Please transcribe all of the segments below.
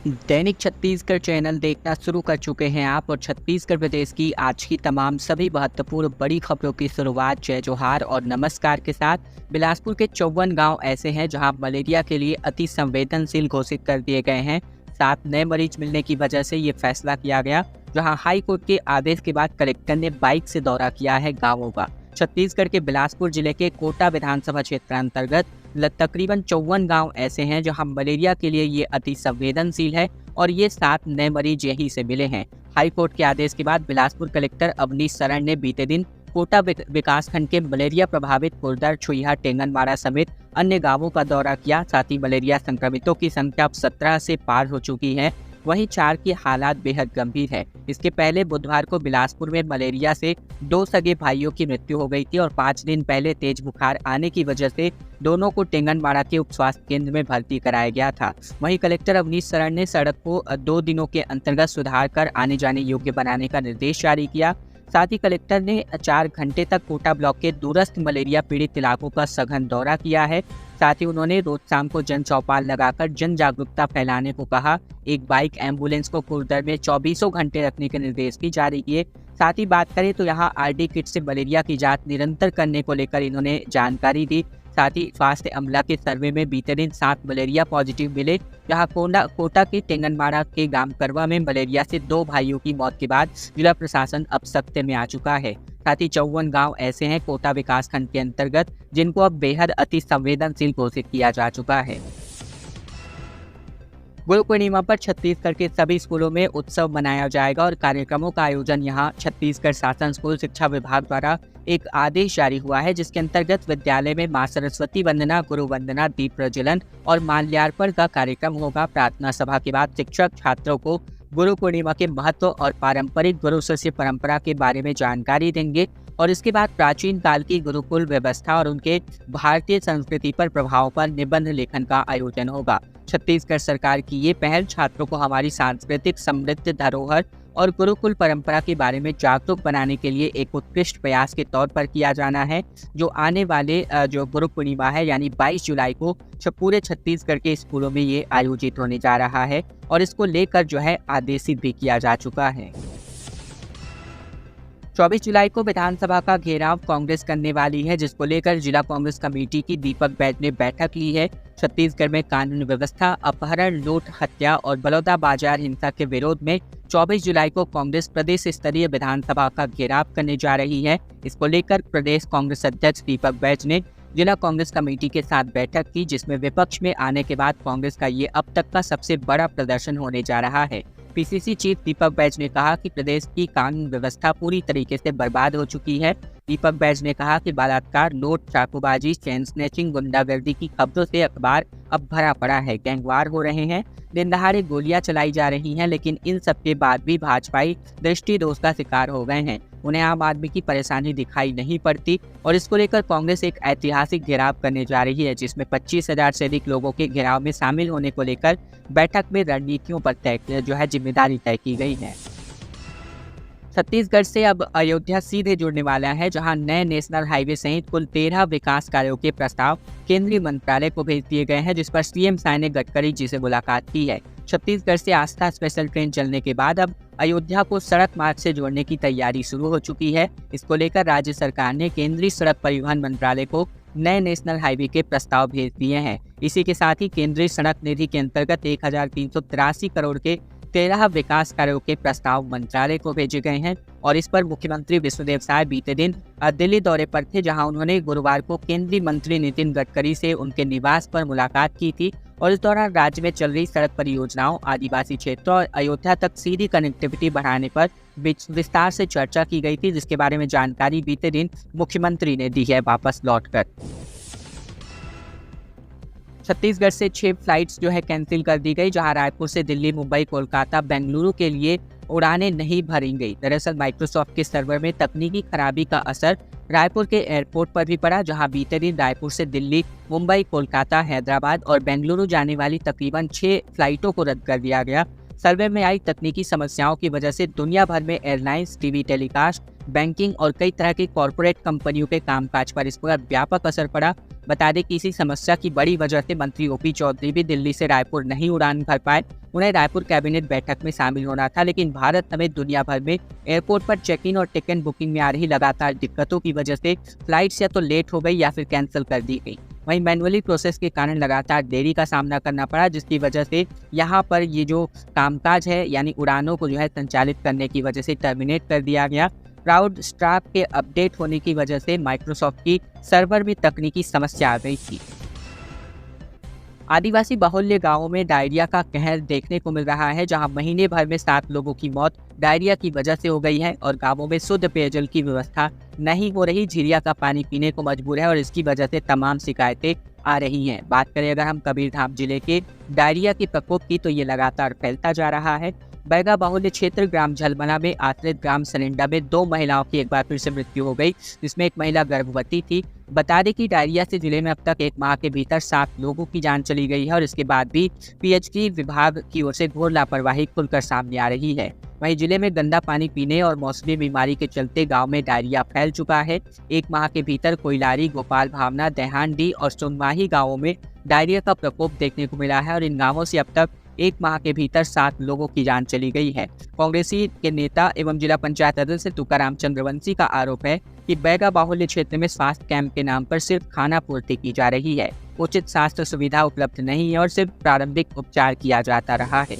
दैनिक Chhattisgarh channel देखना शुरू कर चुके हैं आप और छत्तीसगढ़ प्रदेश की आज की तमाम सभी महत्वपूर्ण बड़ी खबरों की शुरुआत जय जोहार और नमस्कार के साथ। बिलासपुर के 54 गांव ऐसे हैं जहां मलेरिया के लिए अति संवेदनशील घोषित कर दिए गए हैं। 7 नए मरीज मिलने की वजह से ये फैसला किया गया, जहां हाई कोर्ट के आदेश के बाद कलेक्टर ने बाइक से दौरा किया है गाँवों का। छत्तीसगढ़ के बिलासपुर जिले के कोटा विधानसभा क्षेत्र अंतर्गत तकरीबन 54 गांव ऐसे हैं जहां मलेरिया के लिए ये अति संवेदनशील है और ये 7 नए मरीज यहीं से मिले हैं। हाई कोर्ट के आदेश के बाद बिलासपुर कलेक्टर अवनीश शरण ने बीते दिन कोटा विकासखंड के मलेरिया प्रभावित कुरदर, छुईहा, टेंगनमारा समेत अन्य गांवों का दौरा किया। साथ ही मलेरिया संक्रमितों की संख्या अब 17 से पार हो चुकी है, वहीं 4 की हालात बेहद गंभीर है। इसके पहले बुधवार को बिलासपुर में मलेरिया से 2 सगे भाइयों की मृत्यु हो गई थी और 5 दिन पहले तेज बुखार आने की वजह से दोनों को टेंगनमारा के उप स्वास्थ्य केंद्र में भर्ती कराया गया था। वहीं कलेक्टर अवनीश शरण ने सड़क को 2 दिनों के अंतर्गत सुधार कर आने जाने योग्य बनाने का निर्देश जारी किया। साथ ही कलेक्टर ने 4 घंटे तक कोटा ब्लॉक के दूरस्थ मलेरिया पीड़ित इलाकों का सघन दौरा किया है। साथ ही उन्होंने रोज शाम को जन चौपाल लगाकर जन जागरूकता फैलाने को कहा। एक बाइक एम्बुलेंस को कुरदर में 24 घंटे रखने के निर्देश भी जारी किए। साथ ही बात करें तो यहाँ आरडी किट से मलेरिया की जांच निरंतर करने को लेकर इन्होंने जानकारी दी। साथ ही स्वास्थ्य अमला के सर्वे में बीते दिन 7 मलेरिया पॉजिटिव मिले, जहां कोटा के टेंगनमारा के गांव करवा में मलेरिया से 2 भाइयों की मौत के बाद जिला प्रशासन अब सख्ते में आ चुका है। साथ ही 54 गांव ऐसे हैं कोटा विकासखंड के अंतर्गत जिनको अब बेहद अति संवेदनशील घोषित किया जा चुका है। गुरु पूर्णिमा पर छत्तीसगढ़ के सभी स्कूलों में उत्सव मनाया जाएगा और कार्यक्रमों का आयोजन यहां छत्तीसगढ़ शासन स्कूल शिक्षा विभाग द्वारा एक आदेश जारी हुआ है, जिसके अंतर्गत विद्यालय में मां सरस्वती वंदना, गुरु वंदना, दीप प्रज्वलन और माल्यार्पण का कार्यक्रम होगा। प्रार्थना सभा के बाद शिक्षक छात्रों को गुरु पूर्णिमा के महत्व और पारंपरिक गुरु शिष्य परंपरा के बारे में जानकारी देंगे और इसके बाद प्राचीन काल की गुरुकुल व्यवस्था और उनके भारतीय संस्कृति पर प्रभाव पर निबंध लेखन का आयोजन होगा। छत्तीसगढ़ सरकार की ये पहल छात्रों को हमारी सांस्कृतिक समृद्ध धरोहर और गुरुकुल परंपरा के बारे में जागरूक बनाने के लिए एक उत्कृष्ट प्रयास के तौर पर किया जाना है, जो आने वाले जो गुरु पूर्णिमा है यानी 22 जुलाई को पूरे छत्तीसगढ़ के स्कूलों में ये आयोजित होने जा रहा है और इसको लेकर जो है आदेशित भी किया जा चुका है। 24 जुलाई को विधानसभा का घेराव कांग्रेस करने वाली है, जिसको लेकर जिला कांग्रेस कमेटी की दीपक बैज ने बैठक ली है। छत्तीसगढ़ में कानून व्यवस्था, अपहरण, लूट, हत्या और बलौदाबाजार हिंसा के विरोध में 24 जुलाई को कांग्रेस प्रदेश स्तरीय विधानसभा का घेराव करने जा रही है। इसको लेकर प्रदेश कांग्रेस अध्यक्ष दीपक बैज ने जिला कांग्रेस कमेटी के साथ बैठक की, जिसमें विपक्ष में आने के बाद कांग्रेस का ये अब तक का सबसे बड़ा प्रदर्शन होने जा रहा है। पीसीसी चीफ दीपक बैज ने कहा कि प्रदेश की कानून व्यवस्था पूरी तरीके से बर्बाद हो चुकी है। दीपक बैज ने कहा कि बलात्कार, लूट, चाकूबाजी, चेन स्नैचिंग, गुंडागर्दी की खबरों से अखबार अब भरा पड़ा है। गैंगवार हो रहे हैं, दिन दहाड़े गोलियां चलाई जा रही हैं, लेकिन इन सब के बाद भी भाजपाई दृष्टि दोष का शिकार हो गए हैं। उन्हें आम आदमी की परेशानी दिखाई नहीं पड़ती और इसको लेकर कांग्रेस एक ऐतिहासिक घेराव करने जा रही है, जिसमें 25,000 से अधिक लोगों के घेराव में शामिल होने को लेकर बैठक में रणनीतियों पर जिम्मेदारी तय की गई है। छत्तीसगढ़ से अब अयोध्या सीधे जुड़ने वाला है, जहां नए नेशनल हाईवे सहित कुल 13 विकास कार्यों के प्रस्ताव केंद्रीय मंत्रालय को भेज दिए गए हैं, जिस पर सीएम साय ने गडकरी जी से मुलाकात की है। छत्तीसगढ़ से आस्था स्पेशल ट्रेन चलने के बाद अब अयोध्या को सड़क मार्ग से जोड़ने की तैयारी शुरू हो चुकी है। इसको लेकर राज्य सरकार ने केंद्रीय सड़क परिवहन मंत्रालय को नए नेशनल हाईवे के प्रस्ताव भेज दिए हैं। इसी के साथ ही केंद्रीय सड़क निधि के अंतर्गत 1383 करोड़ के 13 विकास कार्यों के प्रस्ताव मंत्रालय को भेजे गए हैं और इस पर मुख्यमंत्री विष्णुदेव साय बीते दिन दिल्ली दौरे पर थे, जहां उन्होंने गुरुवार को केंद्रीय मंत्री नितिन गडकरी से उनके निवास पर मुलाकात की थी और इस दौरान राज्य में चल रही सड़क परियोजनाओं, आदिवासी क्षेत्रों और अयोध्या तक सीधी कनेक्टिविटी बढ़ाने पर विस्तार से चर्चा की गई थी, जिसके बारे में जानकारी बीते दिन मुख्यमंत्री ने दी है वापस लौटकर। छत्तीसगढ़ से 6 फ्लाइट्स कैंसिल कर दी गई, जहां रायपुर से दिल्ली, मुंबई, कोलकाता, बेंगलुरु के लिए उड़ानें नहीं भरी गई। दरअसल माइक्रोसॉफ्ट के सर्वर में तकनीकी खराबी का असर रायपुर के एयरपोर्ट पर भी पड़ा, जहां बीते दिन रायपुर से दिल्ली, मुंबई, कोलकाता, हैदराबाद और बेंगलुरु जाने वाली तकरीबन 6 फ्लाइटों को रद्द कर दिया गया। सर्वे में आई तकनीकी समस्याओं की वजह से दुनिया भर में एयरलाइंस, टीवी टेलीकास्ट, बैंकिंग और कई तरह की कॉरपोरेट कंपनियों के कामकाज पर इस पर व्यापक असर पड़ा। बता दें कि इसी समस्या की बड़ी वजह से मंत्री ओपी चौधरी भी दिल्ली से रायपुर नहीं उड़ान भर पाए। उन्हें रायपुर कैबिनेट बैठक में शामिल होना था, लेकिन भारत समेत दुनिया भर में एयरपोर्ट पर चेक इन और टिकट बुकिंग में आ रही लगातार दिक्कतों की वजह से फ्लाइट्स या तो लेट हो गई या फिर कैंसिल कर दी गई। वहीं मैनुअली प्रोसेस के कारण लगातार देरी का सामना करना पड़ा, जिसकी वजह से यहाँ पर ये जो कामकाज है यानी उड़ानों को जो है संचालित करने की वजह से टर्मिनेट कर दिया गया। क्लाउड स्टाफ के अपडेट होने की वजह से माइक्रोसॉफ्ट की सर्वर में तकनीकी समस्या आ गई थी। आदिवासी बाहुल्य गांवों में डायरिया का कहर देखने को मिल रहा है, जहां महीने भर में 7 लोगों की मौत डायरिया की वजह से हो गई है और गांवों में शुद्ध पेयजल की व्यवस्था नहीं हो रही। झीरिया का पानी पीने को मजबूर है और इसकी वजह से तमाम शिकायतें आ रही हैं। बात करें अगर हम कबीरधाम जिले के डायरिया के प्रकोप की, तो ये लगातार फैलता जा रहा है। बैगा बाहुल्य क्षेत्र ग्राम झलमला में आश्रित ग्राम सरिंडा में 2 महिलाओं की एक बार फिर से मृत्यु हो गई, जिसमें एक महिला गर्भवती थी। बता दें कि डायरिया से जिले में अब तक 1 माह के भीतर 7 लोगों की जान चली गई है और इसके बाद भी पीएचडी विभाग की ओर से घोर लापरवाही खुलकर सामने आ रही है। वहीं जिले में गंदा पानी पीने और मौसमी बीमारी के चलते गांव में डायरिया फैल चुका है। 1 माह के भीतर कोइलारी, गोपाल भावना, देहानडी और सोनमाही गाँवों में डायरिया का प्रकोप देखने को मिला है और इन गाँवों से अब तक 1 माह के भीतर 7 लोगों की जान चली गई है। कांग्रेसी के नेता एवं जिला पंचायत सदस्य तुकाराम चंद्रवंशी का आरोप है कि बैगा बाहुल्य क्षेत्र में स्वास्थ्य कैंप के नाम पर सिर्फ खाना पूर्ति की जा रही है। उचित स्वास्थ्य सुविधा उपलब्ध नहीं है और सिर्फ प्रारंभिक उपचार किया जाता रहा है।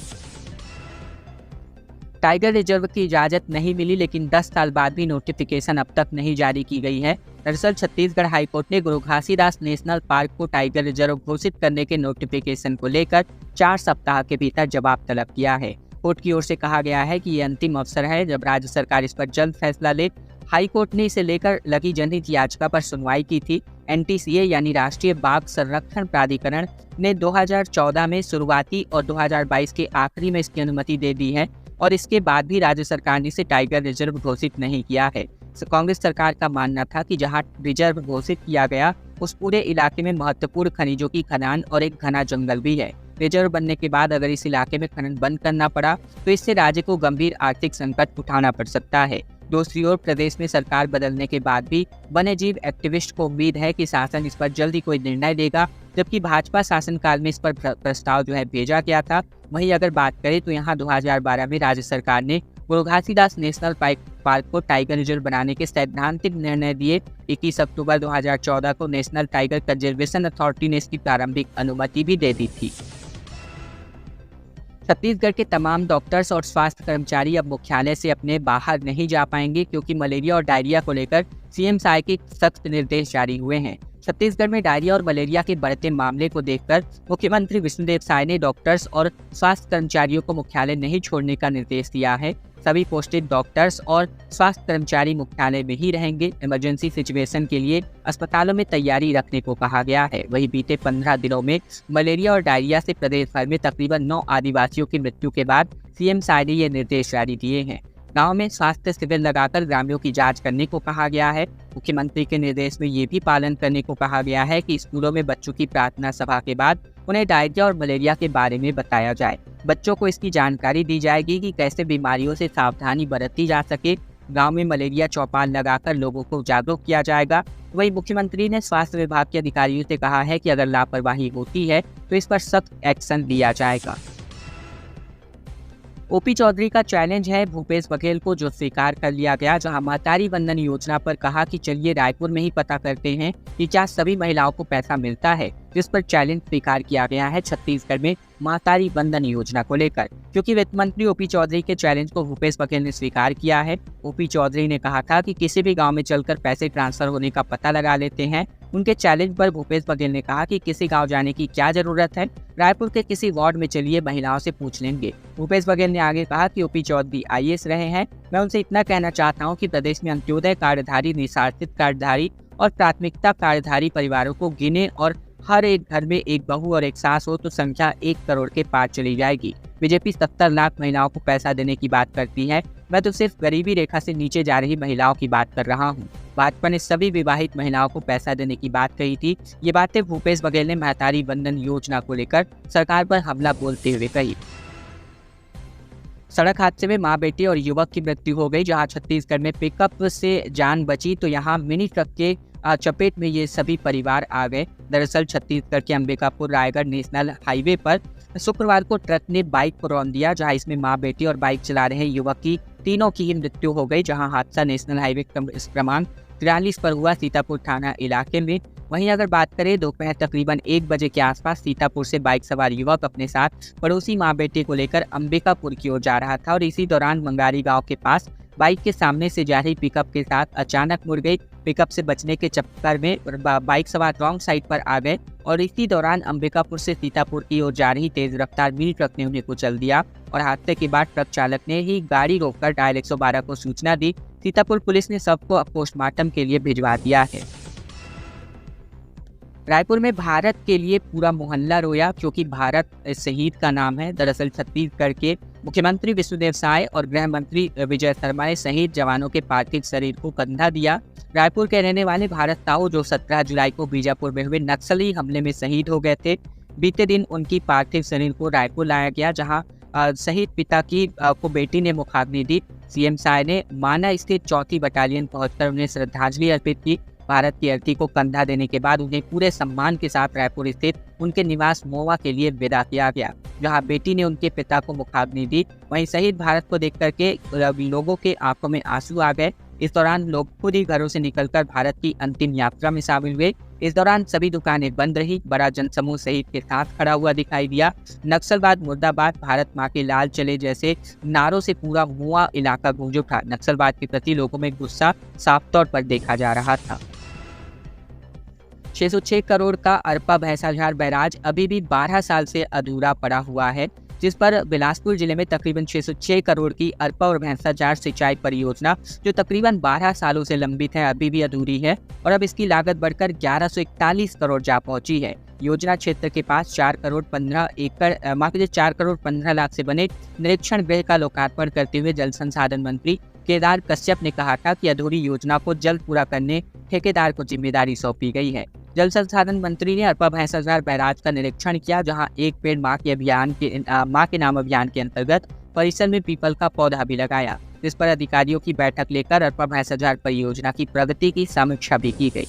टाइगर रिजर्व की इजाजत नहीं मिली, लेकिन 10 साल बाद भी नोटिफिकेशन अब तक नहीं जारी की गई है। दरअसल छत्तीसगढ़ हाईकोर्ट ने गुरु घासीदास नेशनल पार्क को टाइगर रिजर्व घोषित करने के नोटिफिकेशन को लेकर 4 सप्ताह के भीतर जवाब तलब किया है। कोर्ट की ओर से कहा गया है कि ये अंतिम अवसर है जब राज्य सरकार इस पर जल्द फैसला ले। हाईकोर्ट ने इसे लेकर लगी जनहित याचिका पर सुनवाई की थी। एनटीसीए यानी राष्ट्रीय बाघ संरक्षण प्राधिकरण ने 2014 में शुरुआती और 2022 के आखिरी में इसकी अनुमति दे दी है और इसके बाद भी राज्य सरकार ने इसे टाइगर रिजर्व घोषित नहीं किया है। कांग्रेस सरकार का मानना था कि जहां रिजर्व घोषित किया गया उस पूरे इलाके में महत्वपूर्ण खनिजों की खदान और एक घना जंगल भी है। रिजर्व बनने के बाद अगर इस इलाके में खनन बंद करना पड़ा तो इससे राज्य को गंभीर आर्थिक संकट उठाना पड़ सकता है। दूसरी ओर प्रदेश में सरकार बदलने के बाद भी वन्यजीव एक्टिविस्ट को उम्मीद है कि शासन इस पर जल्दी कोई निर्णय लेगा, जबकि भाजपा शासनकाल में इस पर प्रस्ताव जो है भेजा गया था। वहीं अगर बात करें तो यहाँ 2012 में राज्य सरकार ने गुरु घासीदास नेशनल पार्क को टाइगर रिजर्व बनाने के सैद्धांतिक निर्णय दिए। 21 अक्टूबर 2014 को नेशनल टाइगर कंजर्वेशन अथॉरिटी ने इसकी प्रारंभिक अनुमति भी दे दी थी। छत्तीसगढ़ के तमाम डॉक्टर्स और स्वास्थ्य कर्मचारी अब मुख्यालय से अपने बाहर नहीं जा पाएंगे, क्योंकि मलेरिया और डायरिया को लेकर सीएम साय के सख्त निर्देश जारी हुए हैं। छत्तीसगढ़ में डायरिया और मलेरिया के बढ़ते मामले को देखकर मुख्यमंत्री विष्णुदेव साय ने डॉक्टर्स और स्वास्थ्य कर्मचारियों को मुख्यालय नहीं छोड़ने का निर्देश दिया है। सभी पोस्टेड डॉक्टर्स और स्वास्थ्य कर्मचारी मुख्यालय में ही रहेंगे। इमरजेंसी सिचुएशन के लिए अस्पतालों में तैयारी रखने को कहा गया है। वहीं बीते 15 दिनों में मलेरिया और डायरिया से प्रदेश भर में तकरीबन 9 आदिवासियों की मृत्यु के बाद सीएम साय ने ये निर्देश जारी दिए हैं। गांव में स्वास्थ्य शिविर लगाकर ग्रामीणों की जांच करने को कहा गया है। मुख्यमंत्री के निर्देश में ये भी पालन करने को कहा गया है कि स्कूलों में बच्चों की प्रार्थना सभा के बाद उन्हें डायरिया और मलेरिया के बारे में बताया जाए। बच्चों को इसकी जानकारी दी जाएगी कि कैसे बीमारियों से सावधानी बरती जा सके। गांव में मलेरिया चौपाल लगाकर लोगों को जागरूक किया जाएगा। वहीं मुख्यमंत्री ने स्वास्थ्य विभाग के अधिकारियों से कहा है कि अगर लापरवाही होती है तो इस पर सख्त एक्शन लिया जाएगा। ओपी चौधरी का चैलेंज है भूपेश बघेल को, जो स्वीकार कर लिया गया। जहां महतारी वंदन योजना पर कहा कि चलिए रायपुर में ही पता करते हैं कि क्या सभी महिलाओं को पैसा मिलता है, जिस पर चैलेंज स्वीकार किया गया है छत्तीसगढ़ में महतारी वंदन योजना को लेकर। क्योंकि वित्त मंत्री ओपी चौधरी के चैलेंज को भूपेश बघेल ने स्वीकार किया है। ओपी चौधरी ने कहा था कि किसी भी गाँव में चलकर पैसे ट्रांसफर होने का पता लगा लेते हैं। उनके चैलेंज पर भूपेश बघेल ने कहा कि किसी गांव जाने की क्या जरूरत है, रायपुर के किसी वार्ड में चलिए महिलाओं से पूछ लेंगे। भूपेश बघेल ने आगे कहा कि ओपी चौधरी आईएएस रहे हैं। मैं उनसे इतना कहना चाहता हूं कि प्रदेश में अंत्योदय कार्डधारी, निशासित कार्डधारी और प्राथमिकता कार्डधारी परिवारों को गिने और हर एक घर में एक बहू और एक सास हो तो संख्या 1 करोड़ के पार चली जाएगी। बीजेपी 70 लाख महिलाओं को पैसा देने की बात करती है, मैं तो सिर्फ गरीबी रेखा से नीचे जा रही महिलाओं की बात कर रहा हूँ। भाजपा ने सभी विवाहित महिलाओं को पैसा देने की बात कही थी। ये बातें भूपेश बघेल ने महतारी वंदन योजना को लेकर सरकार पर हमला बोलते हुए कही। सड़क हादसे में मां बेटी और युवक की मृत्यु हो गई। जहां छत्तीसगढ़ में पिकअप से जान बची तो यहां मिनी ट्रक के चपेट में ये सभी परिवार आ गए। दरअसल छत्तीसगढ़ के अंबिकापुर रायगढ़ नेशनल हाईवे पर शुक्रवार को ट्रक ने बाइक को रौंद दिया, जहां इसमें मां बेटी और बाइक चला रहे युवक की तीनों की ही मृत्यु हो गई। जहां हादसा नेशनल हाईवे क्रमांक 43 पर हुआ, सीतापुर थाना इलाके में। वहीं अगर बात करें दोपहर तकरीबन 1 बजे के आसपास सीतापुर से बाइक सवार युवक अपने साथ पड़ोसी मां बेटे को लेकर अंबिकापुर की ओर जा रहा था और इसी दौरान मंगारी गांव के पास बाइक के सामने से जा रही पिकअप के साथ अचानक मुड़ गई। पिकअप से बचने के चक्कर में बाइक सवार रॉन्ग साइड पर आ गए और इसी दौरान अंबिकापुर से सीतापुर की ओर जा रही तेज रफ्तार मिनी ट्रक ने उन्हें कुचल दिया और हादसे के बाद ट्रक चालक ने ही गाड़ी रोककर डायल 112 को सूचना दी। सीतापुर पुलिस ने शव को पोस्टमार्टम के लिए भिजवा दिया है। रायपुर में भारत के लिए पूरा मोहल्ला रोया क्योंकि भारत शहीद का नाम है। दरअसल छत्तीसगढ़ के मुख्यमंत्री विष्णुदेव साय और गृह मंत्री विजय शर्मा ने शहीद जवानों के पार्थिव शरीर को कंधा दिया। रायपुर के रहने वाले भारत ताऊ जो 17 जुलाई को बीजापुर में हुए नक्सली हमले में शहीद हो गए थे, बीते दिन उनकी पार्थिव शरीर को रायपुर लाया गया, जहां शहीद पिता को बेटी ने मुखाग्नि दी। सीएम साय ने माना स्थित 4ठी बटालियन पहुंचकर उन्हें श्रद्धांजलि अर्पित की। भारत की अर्थी को कंधा देने के बाद उन्हें पूरे सम्मान के साथ रायपुर स्थित उनके निवास मोवा के लिए विदा किया गया, जहां बेटी ने उनके पिता को मुखाग्नि दी। वहीं शहीद भारत को देख करके लोगों के आंखों में आंसू आ गए। इस दौरान लोग खुद ही घरों से निकलकर भारत की अंतिम यात्रा में शामिल हुए। इस दौरान सभी दुकानें बंद रही। बड़ा जनसमूह शहीद के साथ खड़ा हुआ दिखाई दिया। नक्सलवाद मुर्दाबाद, भारत माँ के लाल चले जैसे नारों से पूरा मोवा इलाका गूंज उठा। नक्सलवाद के प्रति लोगों में गुस्सा साफ तौर पर देखा जा रहा था। 606 करोड़ का अरपा भैंसाझार बैराज अभी भी 12 साल से अधूरा पड़ा हुआ है, जिस पर बिलासपुर जिले में तकरीबन 606 करोड़ की अरपा और भैंसाझार सिंचाई परियोजना जो तकरीबन 12 सालों से लंबित है अभी भी अधूरी है और अब इसकी लागत बढ़कर 1141 करोड़ जा पहुंची है। योजना क्षेत्र के पास 4 करोड़ 15 लाख से बने निरीक्षण गृह का लोकार्पण करते हुए जल संसाधन मंत्री केदार कश्यप ने कहा था कि अधूरी योजना को जल्द पूरा करने ठेकेदार को जिम्मेदारी सौंपी गई है। जल संसाधन मंत्री ने अरपा भैंसाझार बैराज का निरीक्षण किया, जहां एक पेड़ मां के नाम अभियान के अंतर्गत परिसर में पीपल का पौधा भी लगाया, जिस पर अधिकारियों की बैठक लेकर अरपा भैंसाझार परियोजना की प्रगति की समीक्षा भी की गई।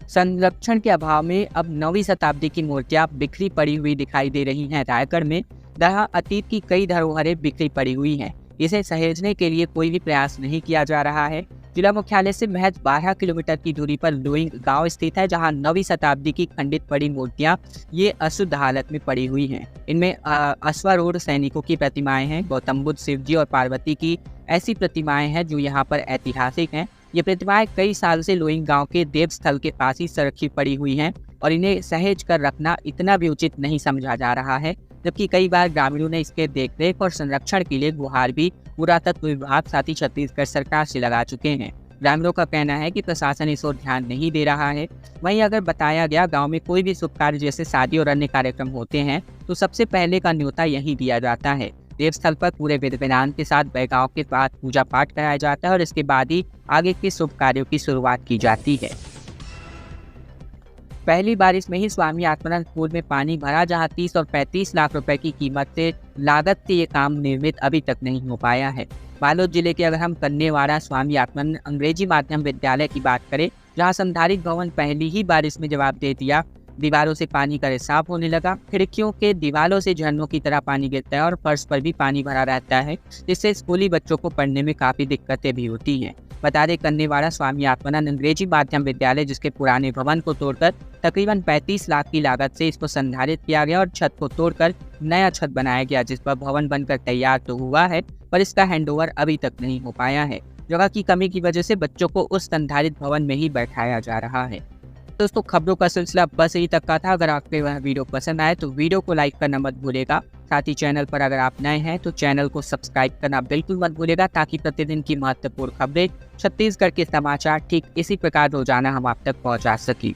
संरक्षण के अभाव में अब 9वीं शताब्दी की मूर्तियां बिखरी पड़ी हुई दिखाई दे रही हैं। रायगढ़ में जहां अतीत की कई धरोहरें बिखरी पड़ी हुई हैं, इसे सहेजने के लिए कोई भी प्रयास नहीं किया जा रहा है। जिला मुख्यालय से महज 12 किलोमीटर की दूरी पर लोइंग गांव स्थित है, जहां 9वीं शताब्दी की खंडित पड़ी मूर्तियां ये अशुद्ध हालत में पड़ी हुई हैं। इनमें अश्वारूढ़ सैनिकों की प्रतिमाएं हैं। गौतम बुद्ध, शिव जी और पार्वती की ऐसी प्रतिमाएं हैं जो यहाँ पर ऐतिहासिक हैं। ये प्रतिमाएं कई साल से लोइंग गांव के देवस्थल के पास ही सुरक्षित पड़ी हुई हैं और इन्हें सहेज कर रखना इतना भी उचित नहीं समझा जा रहा है, जबकि कई बार ग्रामीणों ने इसके देखरेख और संरक्षण के लिए गुहार भी पुरातत्व विभाग साथ ही छत्तीसगढ़ सरकार से लगा चुके हैं। ग्रामीणों का कहना है कि प्रशासन इस ओर ध्यान नहीं दे रहा है। वहीं अगर बताया गया गांव में कोई भी शुभ कार्य जैसे शादी और अन्य कार्यक्रम होते हैं तो सबसे पहले का न्योता यही दिया जाता है। देवस्थल पर पूरे विधि विधान के साथ बैगांव के बाद पूजा पाठ कराया जाता है और इसके बाद ही आगे के शुभ कार्यों की शुरुआत की जाती है। पहली बारिश में ही स्वामी आत्मानंद पुल में पानी भरा, जहां 30 और 35 लाख रुपए की लागत से ये काम निर्मित अभी तक नहीं हो पाया है। बालोद जिले के अगर हम कन्नेवाड़ा स्वामी आत्मानंद अंग्रेजी माध्यम विद्यालय की बात करें, जहां संधारित भवन पहली ही बारिश में जवाब दे दिया। दीवारों से पानी का रिसाव होने लगा, खिड़कियों के दीवारों से झरनों की तरह पानी गिरता है और फर्श पर भी पानी भरा रहता है, जिससे स्कूली बच्चों को पढ़ने में काफ़ी दिक्कतें भी होती हैं। बता दें कन्नेवाड़ा स्वामी आत्मानंद अंग्रेजी माध्यम विद्यालय, जिसके पुराने भवन को तोड़कर तकरीबन 35 लाख की लागत से इसको संधारित किया गया और छत को तोड़कर नया छत बनाया गया, जिस पर भवन बनकर तैयार तो हुआ है पर इसका हैंडओवर अभी तक नहीं हो पाया है। जगह की कमी की वजह से बच्चों को उस संधारित भवन में ही बैठाया जा रहा है। दोस्तों, खबरों का सिलसिला बस यही तक का था। अगर आपको वह वीडियो पसंद आए तो वीडियो को लाइक करना मत भूलेगा। साथ ही चैनल पर अगर आप नए हैं तो चैनल को सब्सक्राइब करना बिल्कुल मत भूलेगा, ताकि प्रतिदिन की महत्वपूर्ण खबरें, छत्तीसगढ़ के समाचार ठीक इसी प्रकार रोजाना हम आप तक पहुंचा सकें।